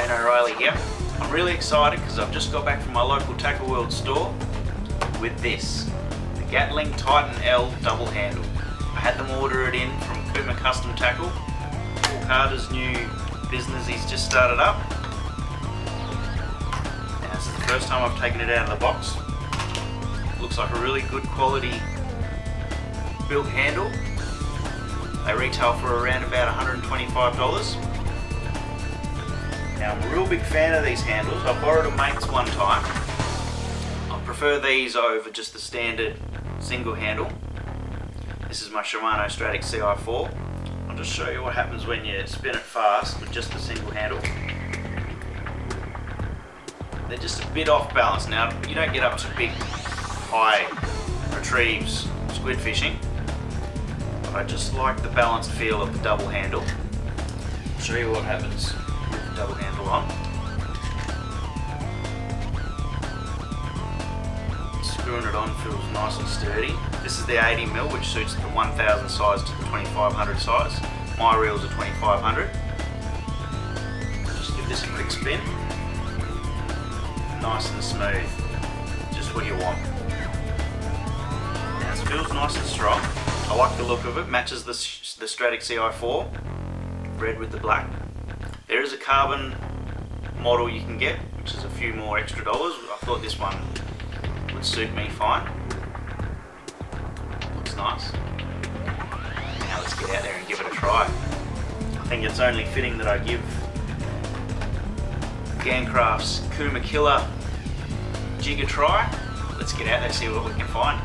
Wayne O'Reilly here. I'm really excited because I've just got back from my local Tackle World store with this, the Gatling Titan L double handle. I had them order it in from Kuma Custom Tackle. Paul Carter's new business he's just started up. Now this is the first time I've taken it out of the box. Looks like a really good quality built handle. They retail for around about $125. Now I'm a real big fan of these handles. I borrowed a mate's one time. I prefer these over just the standard single handle. This is my Shimano Stratic CI4. I'll just show you what happens when you spin it fast with just the single handle. They're just a bit off balance. Now you don't get up to big high retrieves squid fishing, but I just like the balanced feel of the double handle. I'll show you what happens with the double handle on. Screwing it on feels nice and sturdy. This is the 80mm, which suits the 1000 size to the 2500 size. My reels are 2500. Just give this a quick spin. Nice and smooth. Just what you want. Now it feels nice and strong. I like the look of it. Matches the Stratic CI4, red with the black. There is a carbon model you can get, which is a few more extra dollars. I thought this one would suit me fine. Looks nice. Now let's get out there and give it a try. I think it's only fitting that I give Gancraft's Kuma Killer jig a try. Let's get out there and see what we can find.